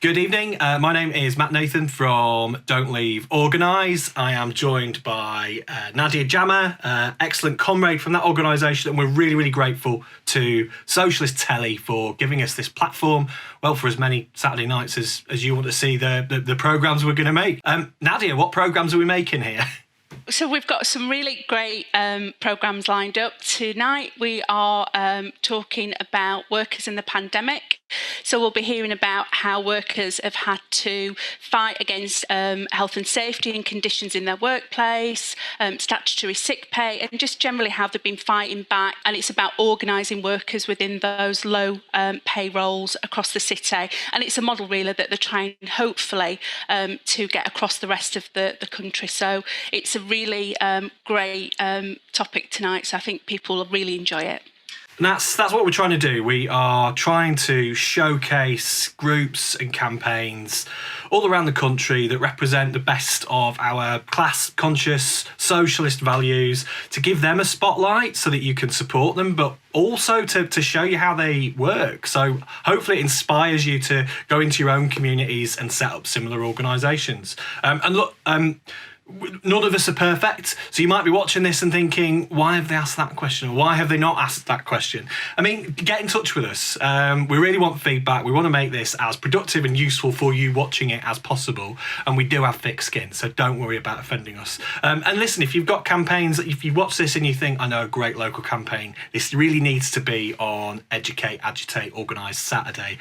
Good evening. My name is Matt Nathan from Don't Leave Organise. I am joined by Nadia Jammer, excellent comrade from that organisation, and we're really, really grateful to Socialist Telly for giving us this platform, well, for as many Saturday nights as you want to see the programmes we're going to make. Nadia, what programmes are we making here? So we've got some really great programmes lined up. Tonight we are talking about workers in the pandemic. So we'll be hearing about how workers have had to fight against health and safety and conditions in their workplace, statutory sick pay, and just generally how they've been fighting back. And it's about organising workers within those low pay roles across the city. And it's a model really that they're trying, hopefully, to get across the rest of the country. So it's a really great topic tonight. So I think people will really enjoy it. And that's what we're trying to do. We are trying to showcase groups and campaigns all around the country that represent the best of our class-conscious socialist values, to give them a spotlight so that you can support them, but also to show you how they work. So hopefully it inspires you to go into your own communities and set up similar organisations. And look, none of us are perfect, so you might be watching this and thinking, why have they asked that question, or why have they not asked that question? I mean, get in touch with us. We really want feedback. We want to make this as productive and useful for you watching it as possible, and we do have thick skin, so don't worry about offending us. And listen, if you've got campaigns, if you watch this and you think, I know a great local campaign, this really needs to be on Agitate Organise Saturday,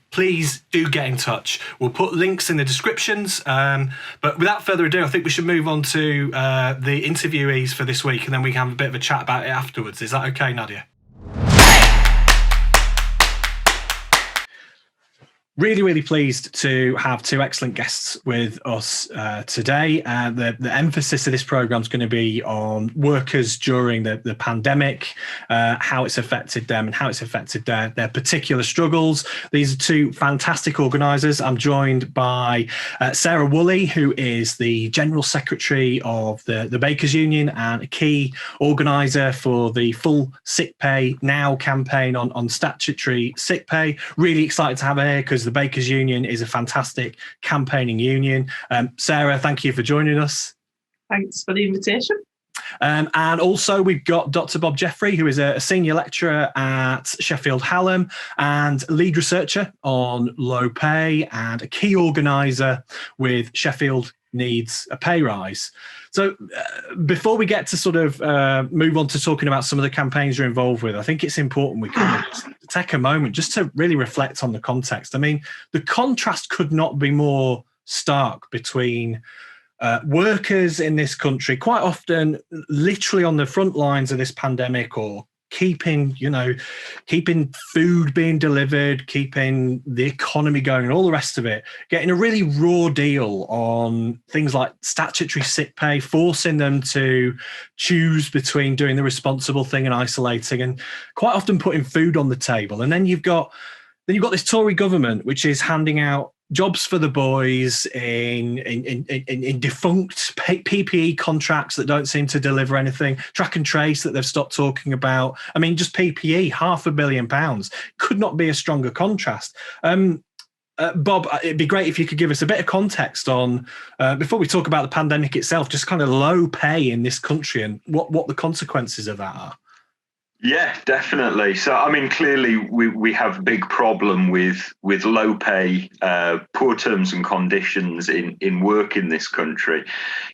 please do get in touch. We'll put links in the descriptions, but without further ado, I think we should move on to the interviewees for this week, and then we can have a bit of a chat about it afterwards. Is that okay, Nadia? Really, really pleased to have two excellent guests with us today. The emphasis of this programme is going to be on workers during the pandemic, how it's affected them and how it's affected their particular struggles. These are two fantastic organisers. I'm joined by Sarah Woolley, who is the General Secretary of the Bakers Union and a key organiser for the Full Sick Pay Now campaign on statutory sick pay. Really excited to have her here because the Bakers Union is a fantastic campaigning union. Sarah, thank you for joining us. Thanks for the invitation. And also we've got Dr. Bob Jeffrey, who is a senior lecturer at Sheffield Hallam and lead researcher on low pay and a key organiser with Sheffield Needs a Pay Rise. So before we get to sort of move on to talking about some of the campaigns you're involved with, I think it's important we can take a moment just to really reflect on the context. I mean, the contrast could not be more stark between workers in this country, quite often literally on the front lines of this pandemic, or keeping food being delivered, keeping the economy going and all the rest of it, getting a really raw deal on things like statutory sick pay, forcing them to choose between doing the responsible thing and isolating, and quite often putting food on the table. And then you've got this Tory government, which is handing out jobs for the boys in defunct PPE contracts that don't seem to deliver anything, track and trace that they've stopped talking about. I mean, just PPE, £500 million, could not be a stronger contrast. Bob, it'd be great if you could give us a bit of context on, before we talk about the pandemic itself, just kind of low pay in this country and what the consequences of that are. Yeah, definitely. So, I mean, clearly we have a big problem with low pay, poor terms and conditions in work in this country.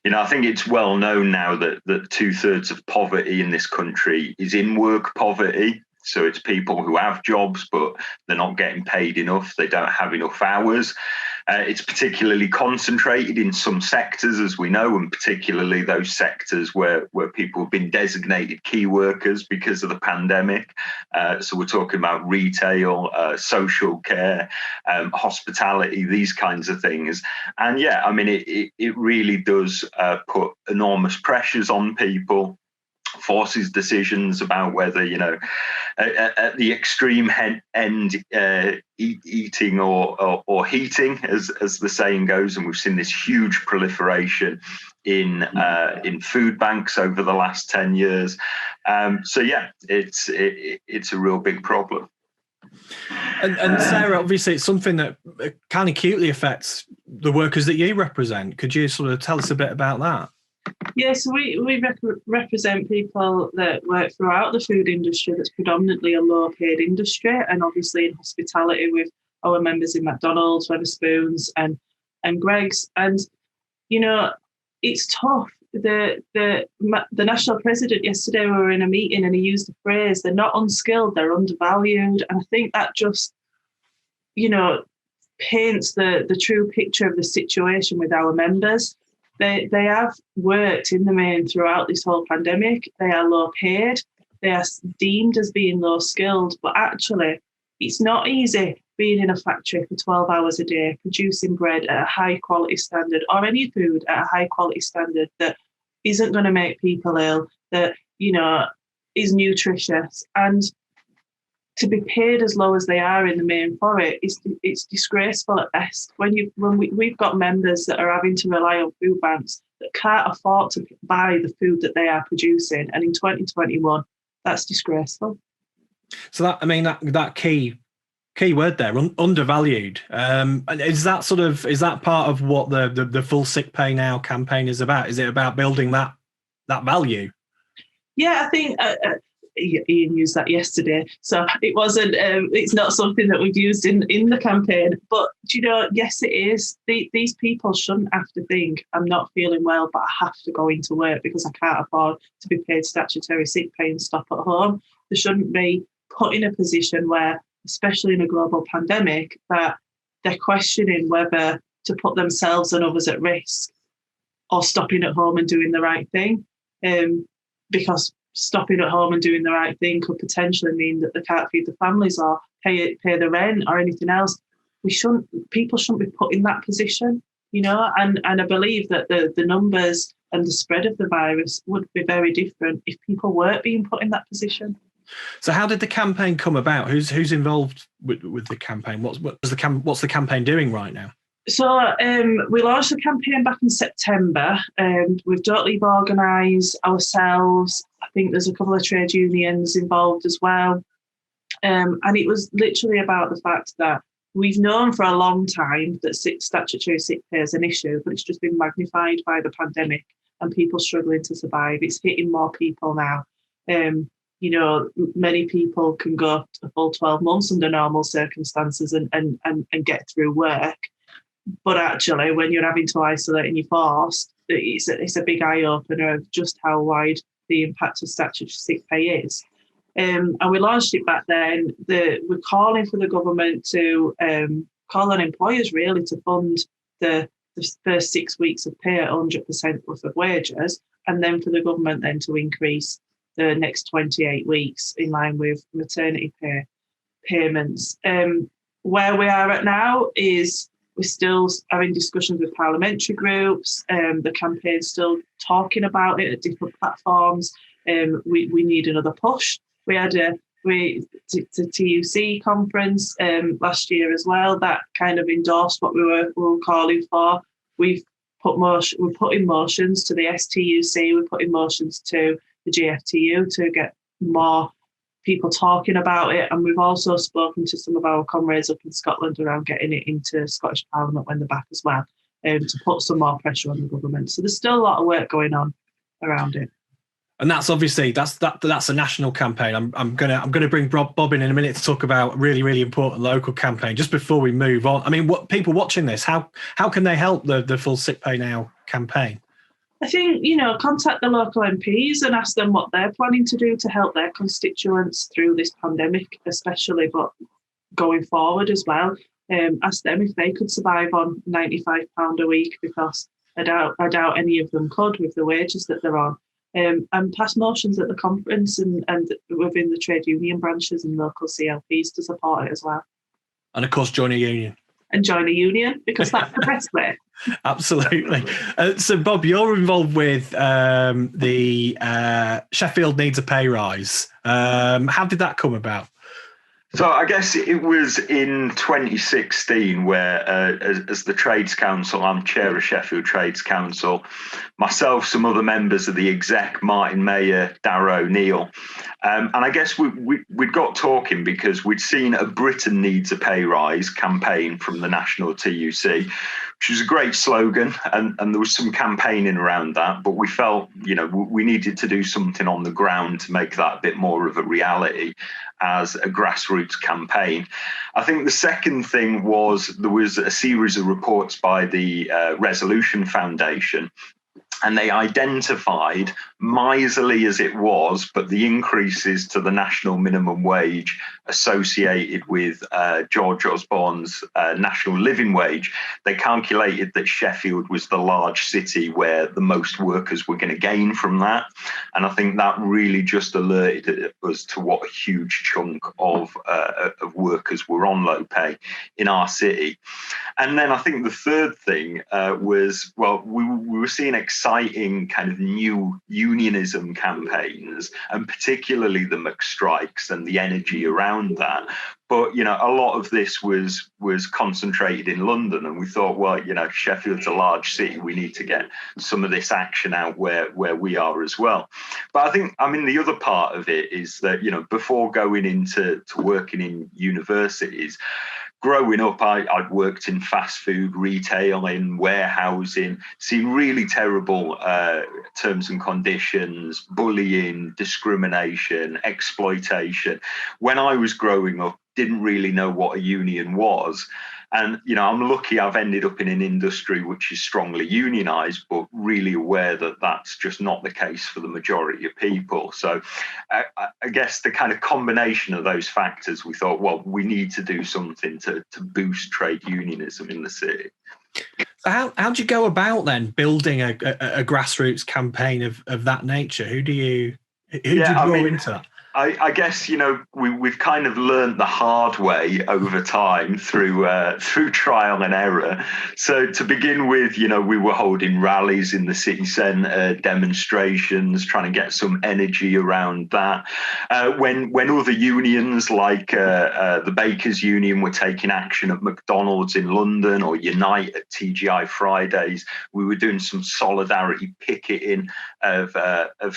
You know, I think it's well known now that 2/3 of poverty in this country is in work poverty. So it's people who have jobs, but they're not getting paid enough. They don't have enough hours. It's particularly concentrated in some sectors, as we know, and particularly those sectors where people have been designated key workers because of the pandemic. So we're talking about retail, social care, hospitality, these kinds of things. And yeah, I mean, it really does put enormous pressures on people, forces decisions about whether, you know, at the extreme end, eating or heating, as the saying goes. And we've seen this huge proliferation in food banks over the last 10 years. So yeah, it's a real big problem. And Sarah, obviously, it's something that kind of acutely affects the workers that you represent. Could you sort of tell us a bit about that? Yes, we represent people that work throughout the food industry that's predominantly a low-paid industry, and obviously in hospitality with our members in McDonald's, Wetherspoons and Greggs. And, you know, it's tough. The national president yesterday, we were in a meeting and he used the phrase, they're not unskilled, they're undervalued. And I think that just, you know, paints the true picture of the situation with our members. They have worked in the main throughout this whole pandemic. They are low paid. They are deemed as being low skilled, but actually it's not easy being in a factory for 12 hours a day, producing bread at a high quality standard, or any food at a high quality standard that isn't going to make people ill, that, you know, is nutritious. And to be paid as low as they are in the main for it, it's disgraceful at best. We've got members that are having to rely on food banks that can't afford to buy the food that they are producing, and in 2021, that's disgraceful. So that key word there, undervalued. Is that part of what the Full Sick Pay Now campaign is about? Is it about building that value? Yeah, I think. Ian used that yesterday, so it wasn't. It's not something that we've used in the campaign. But you know, yes, it is. These people shouldn't have to think, I'm not feeling well, but I have to go into work because I can't afford to be paid statutory sick pay and stop at home. They shouldn't be put in a position where, especially in a global pandemic, that they're questioning whether to put themselves and others at risk or stopping at home and doing the right thing, because stopping at home and doing the right thing could potentially mean that they can't feed the families or pay the rent or anything else. People shouldn't be put in that position, you know, and I believe that the numbers and the spread of the virus would be very different if people weren't being put in that position. So how did the campaign come about? Who's involved with the campaign? What's the campaign doing right now? So we launched the campaign back in September with Don't Leave Organise, ourselves. I think there's a couple of trade unions involved as well. And it was literally about the fact that we've known for a long time that statutory sick pay is an issue, but it's just been magnified by the pandemic and people struggling to survive. It's hitting more people now. You know, many people can go a full 12 months under normal circumstances and get through work. But actually, when you're having to isolate and you're forced, it's a big eye-opener of just how wide the impact of statutory sick pay is. And we launched it back then. We're calling for the government to call on employers really to fund the first 6 weeks of pay at 100% worth of wages, and then for the government then to increase the next 28 weeks in line with maternity pay payments. Where we are at now is we're still having discussions with parliamentary groups. The campaign's still talking about it at different platforms. We need another push. We had a TUC conference last year as well that kind of endorsed what we were calling for. We put in motions to the STUC. We put in motions to the GFTU to get more people talking about it, and we've also spoken to some of our comrades up in Scotland around getting it into Scottish Parliament when they're back as well, to put some more pressure on the government. So there's still a lot of work going on around it. And that's obviously that's a national campaign. I'm gonna bring Bob in a minute to talk about a really, really important local campaign. Just before we move on, I mean, what people watching this, how can they help the Full Sick Pay Now campaign? I think, you know, contact the local MPs and ask them what they're planning to do to help their constituents through this pandemic, especially, but going forward as well. Ask them if they could survive on £95 a week, because I doubt any of them could with the wages that they're on. And pass motions at the conference and within the trade union branches and local CLPs to support it as well. And of course, join a union. And join a union, because that's the best way. Absolutely. So, Bob, you're involved with the Sheffield Needs a Pay Rise. How did that come about? So I guess it was in 2016 where, as the Trades Council, I'm chair of Sheffield Trades Council, myself, some other members of the exec, Martin Mayer, Darragh O'Neill, and I guess we'd got talking because we'd seen a Britain Needs a Pay Rise campaign from the National TUC, which was a great slogan, and there was some campaigning around that, but we felt, we needed to do something on the ground to make that a bit more of a reality as a grassroots campaign. I think the second thing was there was a series of reports by the Resolution Foundation, and they identified, miserly as it was, but the increases to the national minimum wage associated with George Osborne's national living wage. They calculated that Sheffield was the large city where the most workers were going to gain from that. And I think that really just alerted us to what a huge chunk of workers were on low pay in our city. And then I think the third thing was, we were seeing exciting kind of new unionism campaigns, and particularly the McStrikes and the energy around that. But, a lot of this was concentrated in London, and we thought, Sheffield's a large city. We need to get some of this action out where we are as well. But I think, the other part of it is that, before going into working in universities, growing up, I'd worked in fast food, retail, in warehousing, seen really terrible terms and conditions, bullying, discrimination, exploitation. When I was growing up, didn't really know what a union was. And, I'm lucky I've ended up in an industry which is strongly unionised, but really aware that that's just not the case for the majority of people. So I guess the kind of combination of those factors, we thought, we need to do something to boost trade unionism in the city. So how do you go about then building a grassroots campaign of that nature? Who do you draw into that? I guess, we've kind of learned the hard way over time through trial and error. So to begin with, we were holding rallies in the city centre, demonstrations, trying to get some energy around that. When other unions like the Bakers Union were taking action at McDonald's in London or Unite at TGI Fridays, we were doing some solidarity picketing of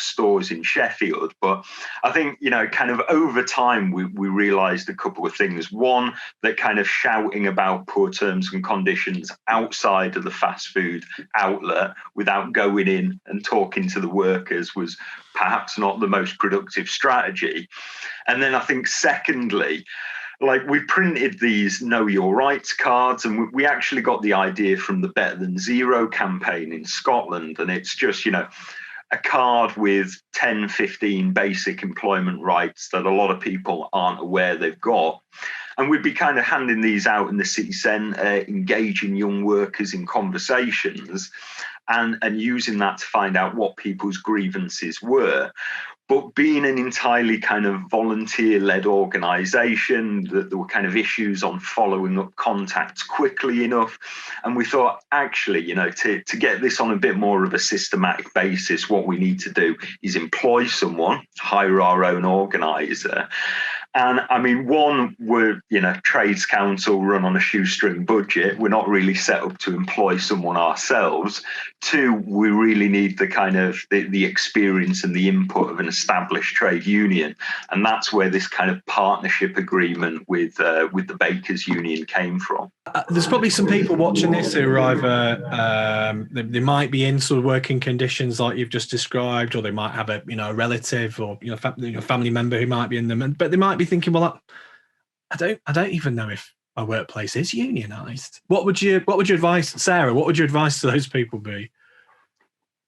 stores in Sheffield. But I think, kind of over time, we realised a couple of things. One, that kind of shouting about poor terms and conditions outside of the fast food outlet without going in and talking to the workers was perhaps not the most productive strategy. And then I think secondly, we printed these Know Your Rights cards, and we actually got the idea from the Better Than Zero campaign in Scotland. And it's just, a card with 10, 15 basic employment rights that a lot of people aren't aware they've got. And we'd be kind of handing these out in the city centre, engaging young workers in conversations and using that to find out what people's grievances were. But being an entirely kind of volunteer-led organisation, that there were kind of issues on following up contacts quickly enough. And we thought, actually, to get this on a bit more of a systematic basis, what we need to do is employ someone, hire our own organiser. And one, we're, Trades Council run on a shoestring budget. We're not really set up to employ someone ourselves. Two, we really need the kind of the experience and the input of an established trade union. And that's where this kind of partnership agreement with the Bakers Union came from. There's probably some people watching this who are either they might be in sort of working conditions like you've just described, or they might have a relative or family member who might be in them, but they might be thinking, well, I don't even know if my workplace is unionised. What would your advice, Sarah? What would your advice to those people be?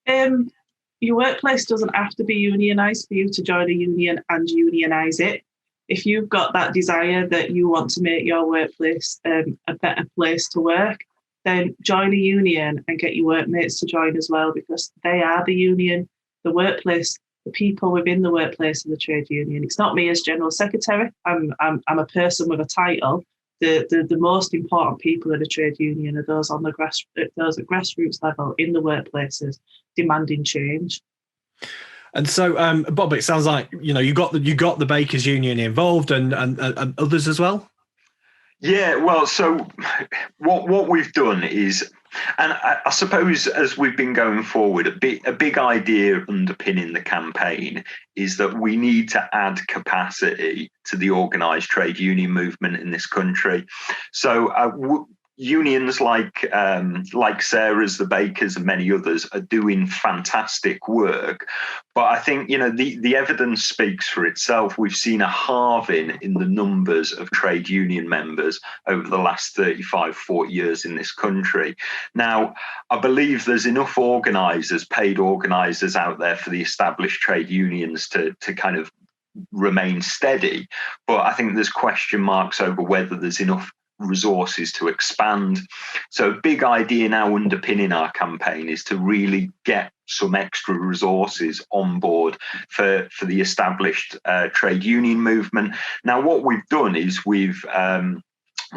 Your workplace doesn't have to be unionised for you to join a union and unionise it. If you've got that desire that you want to make your workplace a better place to work, then join a union and get your workmates to join as well, because they are the union, the workplace. The people within the workplace of the trade union. It's not me as general secretary. I'm a person with a title. The most important people in a trade union are those on those at grassroots level in the workplaces demanding change. And so, Bob, it sounds like you got the Bakers Union involved and others as well. Yeah, well, so what we've done is, and I suppose as we've been going forward, a big idea underpinning the campaign is that we need to add capacity to the organised trade union movement in this country. So unions like Sarah's, the Bakers, and many others are doing fantastic work. But I think, the evidence speaks for itself. We've seen a halving in the numbers of trade union members over the last 35, 40 years in this country. Now, I believe there's enough organisers, paid organisers out there for the established trade unions to kind of remain steady. But I think there's question marks over whether there's enough resources to expand. So a big idea now underpinning our campaign is to really get some extra resources on board for the established trade union movement. Now, what we've done is we've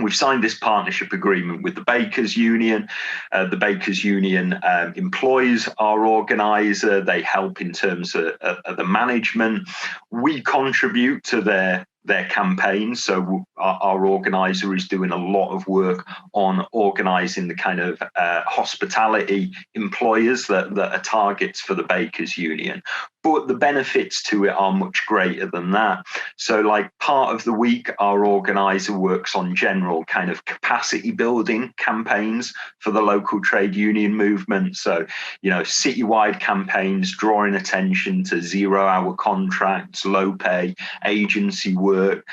signed this partnership agreement with the Bakers Union. The Bakers Union employs our organiser. They help in terms of the management. We contribute to their campaign. So our organiser is doing a lot of work on organising the kind of hospitality employers that are targets for the Bakers Union. But the benefits to it are much greater than that. So like part of the week, our organiser works on general kind of capacity building campaigns for the local trade union movement. So, citywide campaigns drawing attention to 0-hour contracts, low pay, agency work,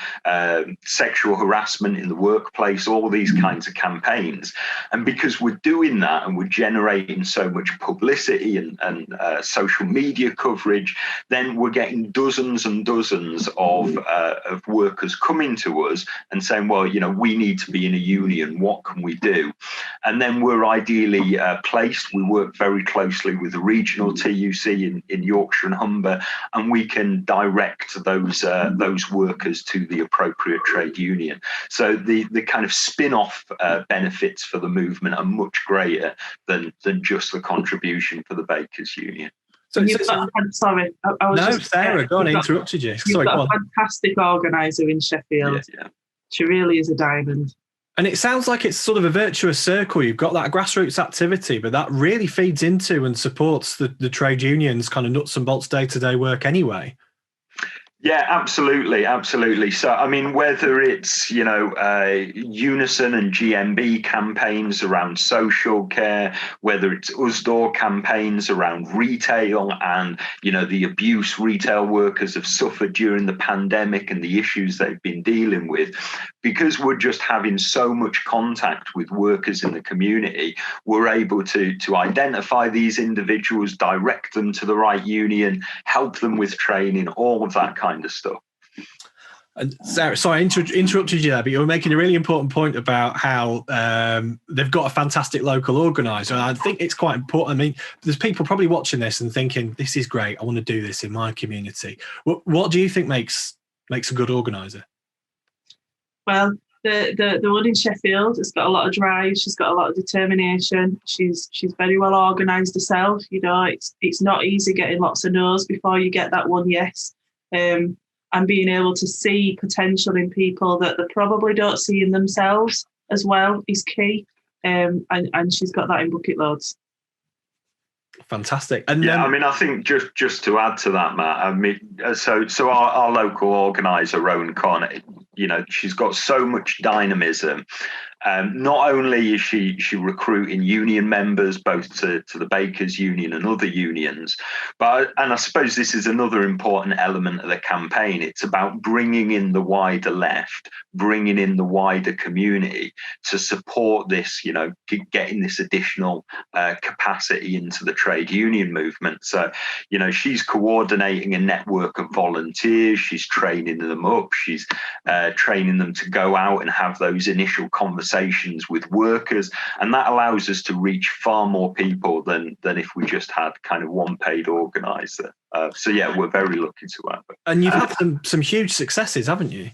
sexual harassment in the workplace, all these kinds of campaigns. And because we're doing that and we're generating so much publicity and social media coverage, then we're getting dozens and dozens of workers coming to us and saying, well, we need to be in a union. What can we do? And then we're ideally placed. We work very closely with the regional TUC in Yorkshire and Humber, and we can direct those workers to the appropriate trade union. So the kind of spin-off benefits for the movement are much greater than just the contribution for the Bakers Union. Sorry, I was just, Sarah, go on, I interrupted you. Sorry, you've got a fantastic organiser in Sheffield. Yeah. She really is a diamond. And it sounds like it's sort of a virtuous circle. You've got that grassroots activity, but that really feeds into and supports the trade unions' kind of nuts and bolts day-to-day work anyway. Yeah, absolutely. So, I mean, whether it's, Unison and GMB campaigns around social care, whether it's USDOR campaigns around retail and, the abuse retail workers have suffered during the pandemic and the issues they've been dealing with, because we're just having so much contact with workers in the community, we're able to identify these individuals, direct them to the right union, help them with training, all of that kind of stuff. And Sarah, sorry, I interrupted you there, but you were making a really important point about how they've got a fantastic local organiser. And I think it's quite important. I mean, there's people probably watching this and thinking, this is great, I want to do this in my community. What do you think makes a good organiser? Well, the one in Sheffield has got a lot of drive. She's got a lot of determination. She's very well organised herself. It's not easy getting lots of no's before you get that one yes. And being able to see potential in people that they probably don't see in themselves as well is key. And she's got that in bucket loads. Fantastic. And I mean, I think just to add to that, Matt, I mean, so our local organiser, Rowan Conn, she's got so much dynamism. Not only is she recruiting union members, both to the Bakers Union and other unions, and I suppose this is another important element of the campaign. It's about bringing in the wider left, bringing in the wider community to support this, getting this additional capacity into the trade union movement. So, she's coordinating a network of volunteers. She's training them up. She's training them to go out and have those initial conversations with workers, and that allows us to reach far more people than if we just had kind of one paid organiser. So yeah, we're very lucky to have it. And you've had some huge successes, haven't you?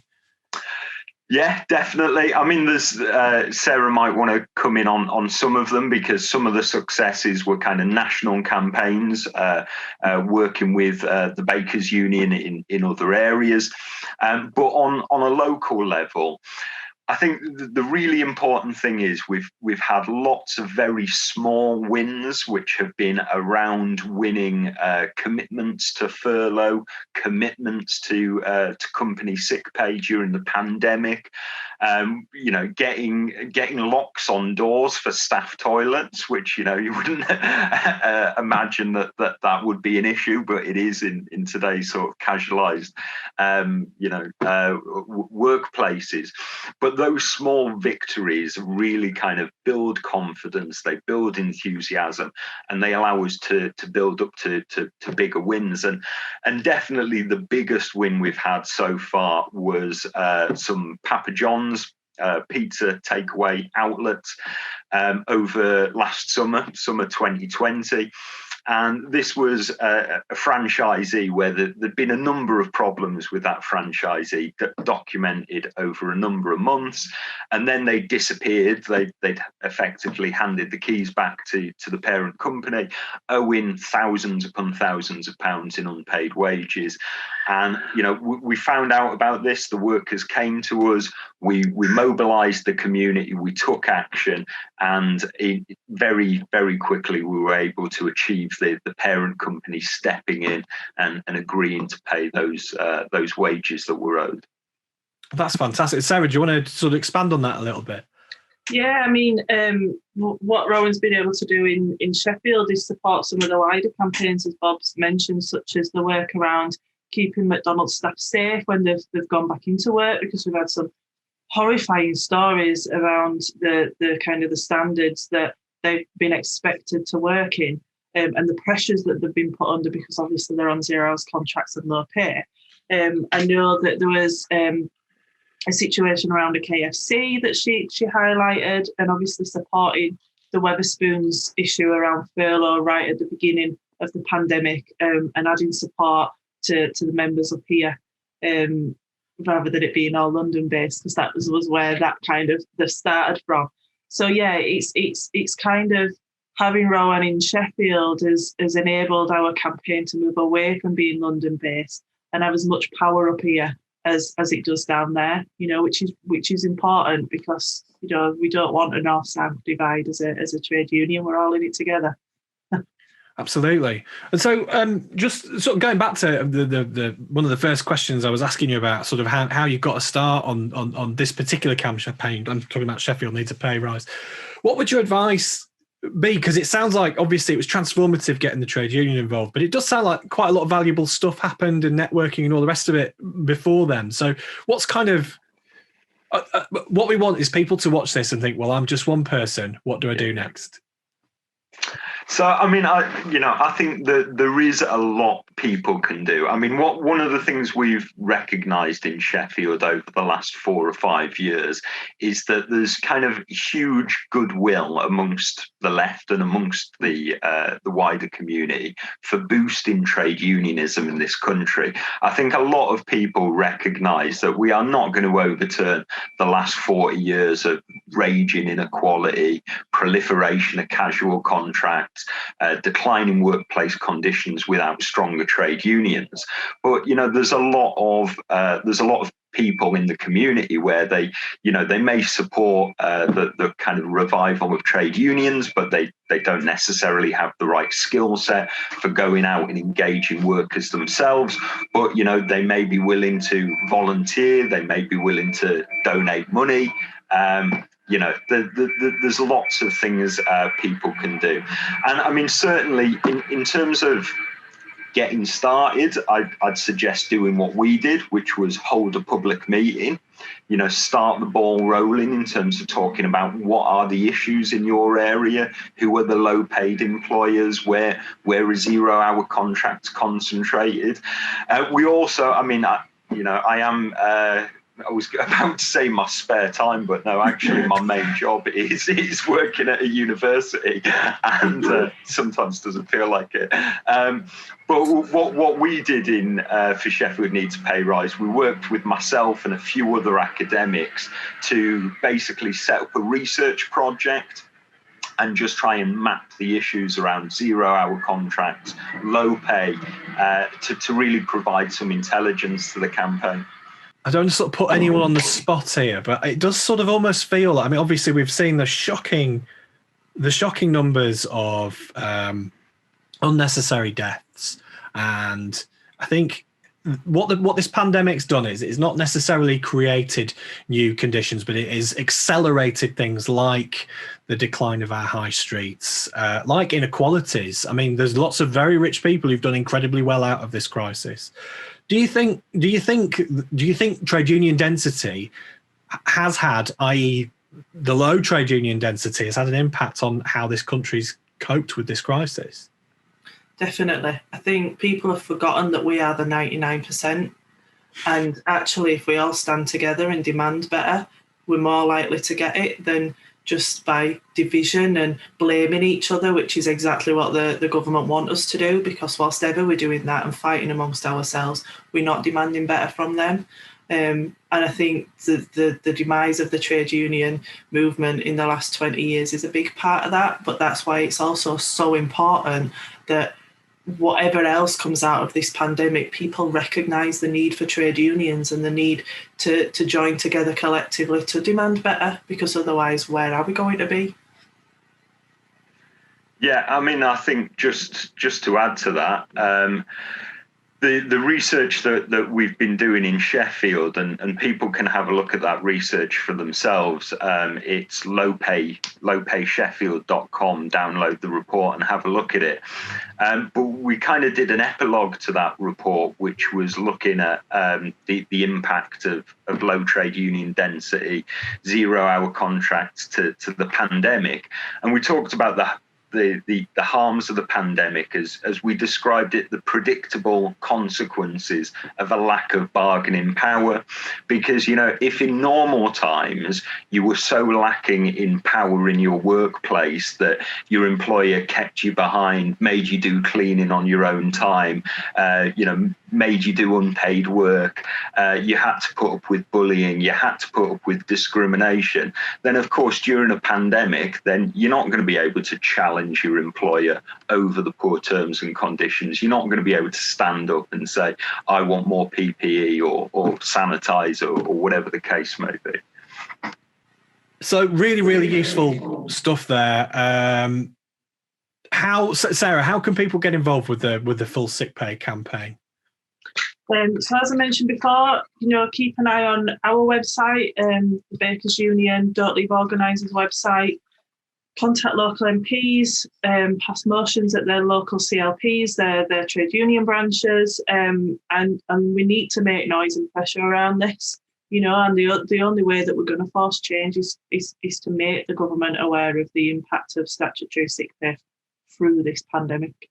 Yeah, definitely. I mean, there's Sarah might want to come in on some of them, because some of the successes were kind of national campaigns, working with the Bakers Union in other areas. But on a local level, I think the really important thing is we've had lots of very small wins, which have been around winning commitments to furlough, commitments to company sick pay during the pandemic. Getting locks on doors for staff toilets, which you wouldn't imagine that would be an issue, but it is in today's sort of casualised workplaces. But those small victories really kind of build confidence, they build enthusiasm, and they allow us to build up to bigger wins. And definitely the biggest win we've had so far was some Papa John's pizza takeaway outlets over last summer 2020. And this was a franchisee where there'd been a number of problems with that franchisee documented over a number of months. And then they disappeared. They'd effectively handed the keys back to the parent company, owing thousands upon thousands of pounds in unpaid wages. And, we found out about this. The workers came to us. We mobilised the community. We took action. And very, very quickly, we were able to achieve the parent company stepping in and agreeing to pay those wages that were owed. That's fantastic. Sarah, do you want to sort of expand on that a little bit? Yeah, I mean, what Rowan's been able to do in Sheffield is support some of the wider campaigns, as Bob's mentioned, such as the work around keeping McDonald's staff safe when they've gone back into work, because we've had some horrifying stories around the kind of the standards that they've been expected to work in, and the pressures that they've been put under, because obviously they're on 0 hours contracts and low pay. I know that there was a situation around a KFC that she highlighted, and obviously supporting the Wetherspoons issue around furlough right at the beginning of the pandemic, and adding support to the members up here, rather than it being all London based, because that was where that kind of started from. So yeah, it's kind of having Rowan in Sheffield has enabled our campaign to move away from being London based and have as much power up here as it does down there, which is important, because we don't want a north-south divide as a trade union. We're all in it together. Absolutely. And so just sort of going back to the one of the first questions I was asking you about, sort of how you got a start on this particular campaign. I'm talking about Sheffield needs a pay rise. What would your advice be? Because it sounds like obviously it was transformative getting the trade union involved, but it does sound like quite a lot of valuable stuff happened and networking and all the rest of it before then. So what's kind of what we want is people to watch this and think, well, I'm just one person. What do I do next? So, I mean, I think that there is a lot people can do. I mean, one of the things we've recognised in Sheffield over the last 4 or 5 years is that there's kind of huge goodwill amongst the left and amongst the wider community for boosting trade unionism in this country. I think a lot of people recognise that we are not going to overturn the last 40 years of raging inequality, proliferation of casual contracts, declining workplace conditions without stronger trade unions. But there's a lot of people in the community where they may support the kind of revival of trade unions, but they don't necessarily have the right skill set for going out and engaging workers themselves. But they may be willing to volunteer, they may be willing to donate money. There's lots of things people can do. And I mean, certainly in terms of getting started, I'd suggest doing what we did, which was hold a public meeting, start the ball rolling in terms of talking about what are the issues in your area, who are the low paid employers, where are 0 hour contracts concentrated. We also, I mean, I am I was about to say my spare time, but no, actually my main job is working at a university, and sometimes doesn't feel like it. But what we did for Sheffield Needs a Pay Rise, we worked with myself and a few other academics to basically set up a research project and just try and map the issues around 0-hour contracts, low pay, to really provide some intelligence to the campaign. I don't sort of put anyone on the spot here, but it does sort of almost feel, I mean, obviously we've seen the shocking numbers of unnecessary deaths. And I think what this pandemic's done is it's not necessarily created new conditions, but it has accelerated things like the decline of our high streets, like inequalities. I mean, there's lots of very rich people who've done incredibly well out of this crisis. Do you think trade union density has had, i.e. the low trade union density, has had an impact on how this country's coped with this crisis? Definitely. I think people have forgotten that we are the 99%. And actually, if we all stand together and demand better, we're more likely to get it than just by division and blaming each other, which is exactly what the government want us to do, because whilst ever we're doing that and fighting amongst ourselves, we're not demanding better from them. And I think the demise of the trade union movement in the last 20 years is a big part of that, but that's why it's also so important that whatever else comes out of this pandemic, people recognise the need for trade unions and the need to join together collectively to demand better, because otherwise, where are we going to be? Yeah, I mean, I think just to add to that, the research that we've been doing in Sheffield, and people can have a look at that research for themselves. It's lowpaysheffield.com. Download the report and have a look at it. But we kind of did an epilogue to that report, which was looking at the impact of low trade union density, 0-hour contracts to the pandemic. And we talked about the harms of the pandemic as we described it, the predictable consequences of a lack of bargaining power. Because, you know, if in normal times you were so lacking in power in your workplace that your employer kept you behind, made you do cleaning on your own time, made you do unpaid work, you had to put up with bullying, you had to put up with discrimination, then of course during a pandemic, then you're not going to be able to challenge your employer over the poor terms and conditions. You're not going to be able to stand up and say, I want more PPE or sanitizer or whatever the case may be. So really, really useful stuff there. Sarah, how can people get involved with the full sick pay campaign? So as I mentioned before, keep an eye on our website, the Bakers Union, Don't Leave Organise's website. Contact local MPs, pass motions at their local CLPs, their trade union branches, and we need to make noise and pressure around this. And the only way that we're going to force change is to make the government aware of the impact of statutory sick pay through this pandemic.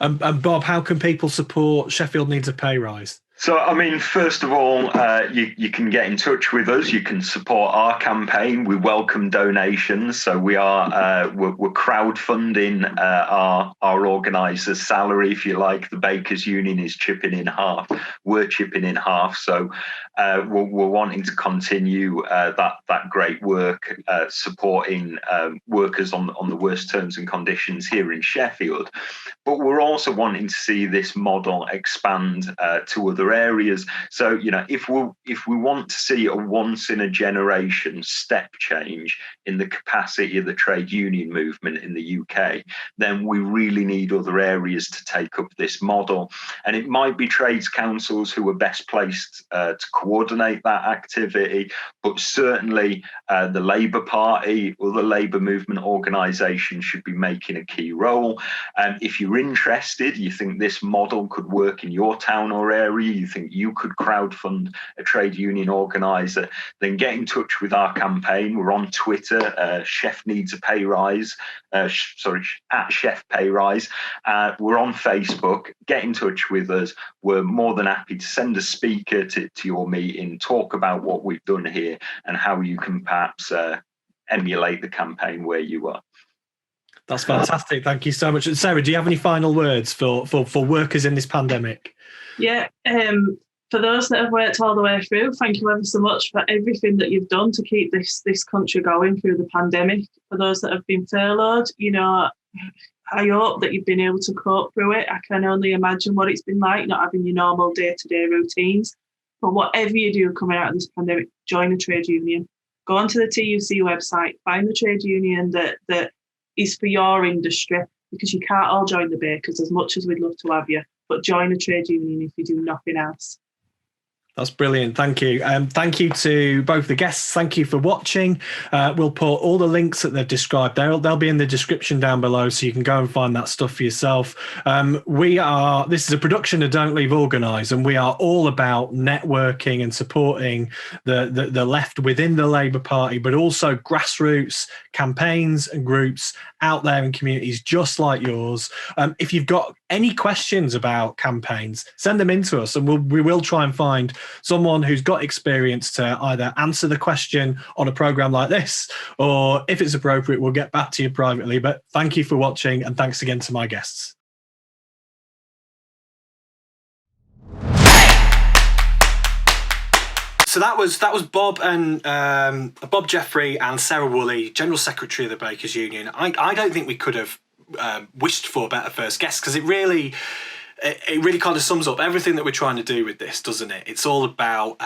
And Bob, how can people support Sheffield Needs a Pay Rise? So, I mean, first of all, you can get in touch with us. You can support our campaign. We welcome donations. So we're crowdfunding our organiser's salary, if you like. The Bakers Union is chipping in half. We're chipping in half. So we're wanting to continue that great work, supporting workers on the worst terms and conditions here in Sheffield. But we're also wanting to see this model expand to other areas. So, if we want to see a once in a generation step change in the capacity of the trade union movement in the UK, then we really need other areas to take up this model. And it might be trades councils who are best placed to coordinate that activity, but certainly the Labour Party or the Labour movement organisation should be making a key role. If you're interested, you think this model could work in your town or area, you think you could crowdfund a trade union organiser, then get in touch with our campaign. We're on Twitter, Chef Needs a Pay Rise, at Chef Pay Rise. We're on Facebook. Get in touch with us. We're more than happy to send a speaker to your meeting, talk about what we've done here and how you can perhaps emulate the campaign where you are. That's fantastic. Thank you so much. And Sarah, do you have any final words for workers in this pandemic? Yeah, for those that have worked all the way through, thank you ever so much for everything that you've done to keep this country going through the pandemic. For those that have been furloughed, I hope that you've been able to cope through it. I can only imagine what it's been like not having your normal day-to-day routines. But whatever you do coming out of this pandemic, join a trade union. Go onto the TUC website, find the trade union that is for your industry, because you can't all join the bakers as much as we'd love to have you, but join a trade union if you do nothing else. That's brilliant. Thank you. Thank you to both the guests. Thank you for watching. We'll put all the links that they've described. They'll be in the description down below, so you can go and find that stuff for yourself. This is a production of Don't Leave Organise, and we are all about networking and supporting the left within the Labour Party, but also grassroots campaigns and groups out there in communities just like yours. If you've got any questions about campaigns, send them in to us, and we will try and find someone who's got experience to either answer the question on a programme like this, or if it's appropriate, we'll get back to you privately. But thank you for watching, and thanks again to my guests. So that was Bob and Bob Jeffrey and Sarah Woolley, General Secretary of the Bakers Union. I don't think we could have wished for better first guests, because it really kind of sums up everything that we're trying to do with this, doesn't it? It's all about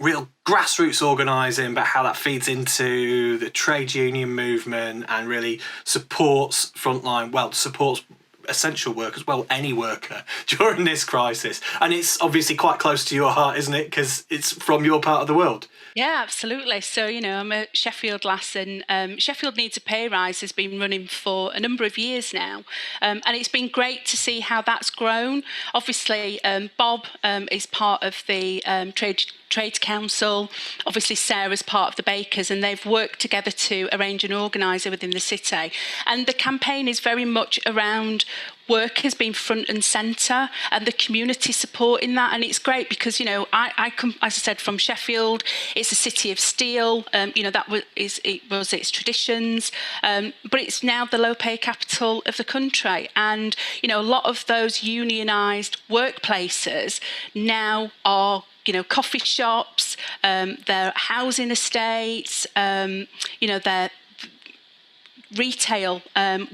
real grassroots organising, but how that feeds into the trade union movement and really supports supports essential workers, any worker during this crisis. And it's obviously quite close to your heart, isn't it? Because it's from your part of the world. Yeah, absolutely. So, I'm a Sheffield lass, and Sheffield Needs a Pay Rise has been running for a number of years now. And it's been great to see how that's grown. Obviously, Bob is part of the Trades Council. Obviously, Sarah's part of the bakers, and they've worked together to arrange an organiser within the city. And the campaign is very much around workers being front and centre and the community supporting that. And it's great because, I come, as I said, from Sheffield. It's a city of steel. That was its traditions. But it's now the low pay capital of the country. And, a lot of those unionised workplaces now are coffee shops, their housing estates, their retail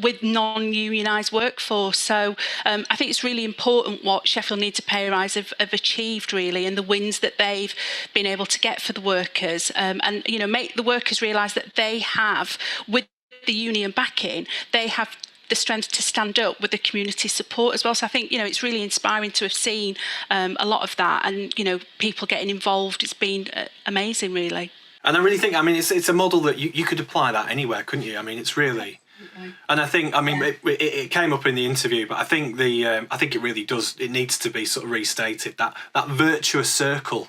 with non-unionised workforce. So I think it's really important what Sheffield Needs a Pay Rise have achieved, really, and the wins that they've been able to get for the workers, and make the workers realise that they have, with the union backing, they have the strength to stand up with the community support as well. So I think, it's really inspiring to have seen a lot of that, and, people getting involved. It's been amazing, really. And I really think, it's a model that you could apply that anywhere, couldn't you? It's really, and I think, it came up in the interview, but I think I think it really does. It needs to be sort of restated, that virtuous circle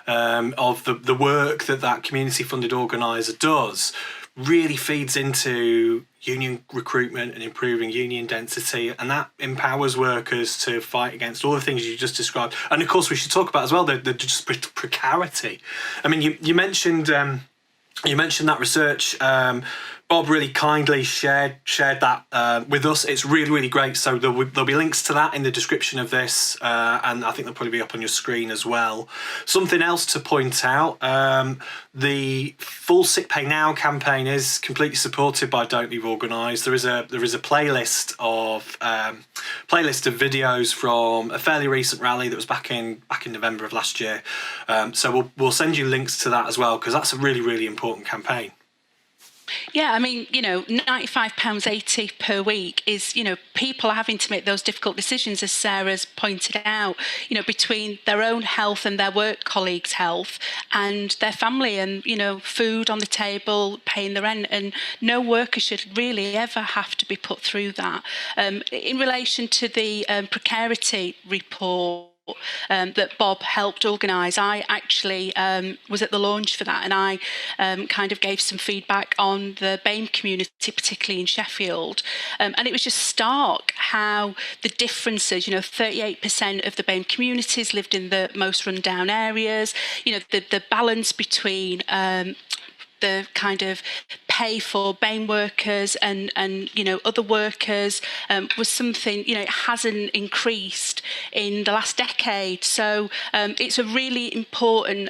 of the work that community-funded organiser does really feeds into union recruitment and improving union density, and that empowers workers to fight against all the things you just described. And of course, we should talk about as well the just precarity. You mentioned that research. Bob really kindly shared that with us. It's really, really great. So there'll be links to that in the description of this, and I think they'll probably be up on your screen as well. Something else to point out, the Full Sick Pay Now campaign is completely supported by Don't Leave Organise. There is a playlist of videos from a fairly recent rally that was back in November of last year. So we'll send you links to that as well, because that's a really, really important campaign. Yeah, £95.80 per week is, people are having to make those difficult decisions, as Sarah's pointed out, between their own health and their work colleagues' health and their family, and, food on the table, paying the rent, and no worker should really ever have to be put through that. In relation to the precarity report, that Bob helped organise. I actually was at the launch for that, and I kind of gave some feedback on the BAME community, particularly in Sheffield. And it was just stark how the differences, 38% of the BAME communities lived in the most rundown areas, the balance between the kind of pay for BAME workers and other workers was something, it hasn't increased in the last decade. So it's a really important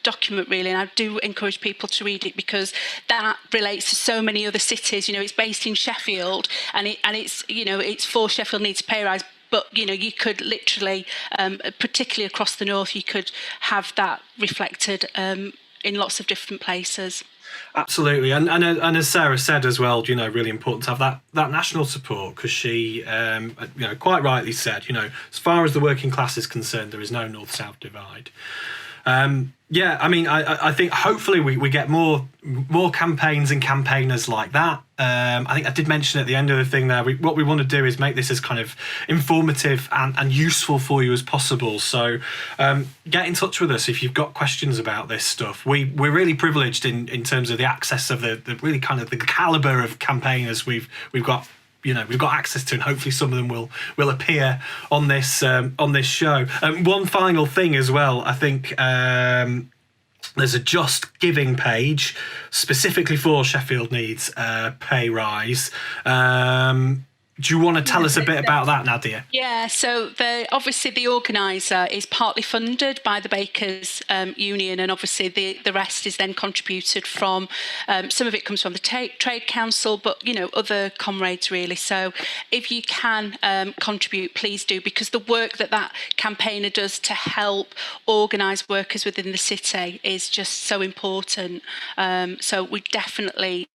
document, really, and I do encourage people to read it because that relates to so many other cities. It's based in Sheffield, and it's for Sheffield needs a pay rise. But, you could literally, particularly across the north, you could have that reflected in lots of different places. Absolutely, and as Sarah said as well, really important to have that national support, because she, quite rightly said, as far as the working class is concerned, there is no north-south divide. I think hopefully we get more campaigns and campaigners like that. I think I did mention at the end of the thing there, what we want to do is make this as kind of informative and useful for you as possible. So get in touch with us if you've got questions about this stuff. We're really privileged in terms of the access of the really kind of the calibre of campaigners we've got. We've got access to, and hopefully some of them will appear on this show. One final thing as well, I think there's a Just Giving page specifically for Sheffield Needs pay rise. Do you want to tell us a bit about that, Nadia? Yeah, so obviously the organiser is partly funded by the Bakers Union, and obviously the rest is then contributed from, some of it comes from the Trade Council, but, other comrades really. So if you can contribute, please do, because the work that campaigner does to help organise workers within the city is just so important. So we definitely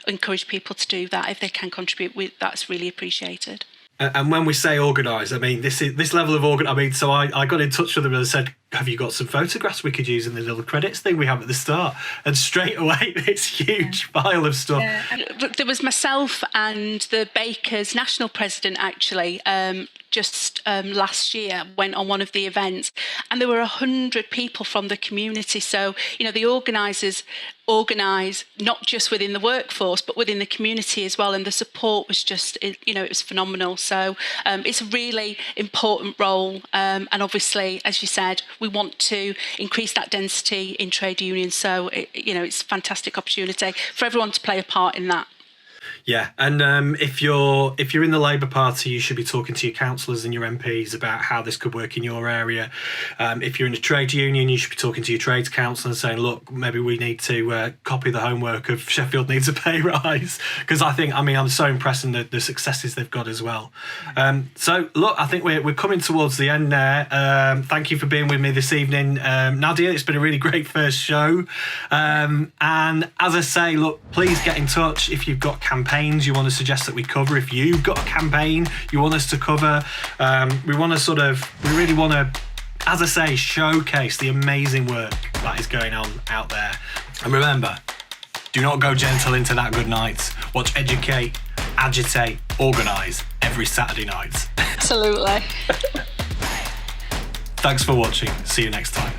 encourage people to do that if they can contribute. That's really appreciated. And when we say organise, I mean this level of organ. I mean, so I got in touch with them and said, "Have you got some photographs we could use in the little credits thing we have at the start?" And straight away, this huge pile of stuff. There was myself and the Bakers national president actually. Just last year went on one of the events, and there were 100 people from the community. So the organisers organise not just within the workforce but within the community as well, and the support was just it was phenomenal. So it's a really important role, and obviously, as you said, we want to increase that density in trade unions. So it's a fantastic opportunity for everyone to play a part in that. Yeah, and if you're in the Labour Party, you should be talking to your councillors and your MPs about how this could work in your area. If you're in a trade union, you should be talking to your trades council and saying, look, maybe we need to copy the homework of Sheffield Needs a Pay Rise, because I'm so impressed in the successes they've got as well. So look, I think we're coming towards the end there. Thank you for being with me this evening, Nadia. It's been a really great first show. And as I say, look, please get in touch if you've got campaigns you want to suggest that we cover. If you've got a campaign you want us to cover, we really want to, as I say, showcase the amazing work that is going on out there. And remember, do not go gentle into that good night. Watch Educate, Agitate, Organise every Saturday night. Absolutely. Thanks for watching. See you next time.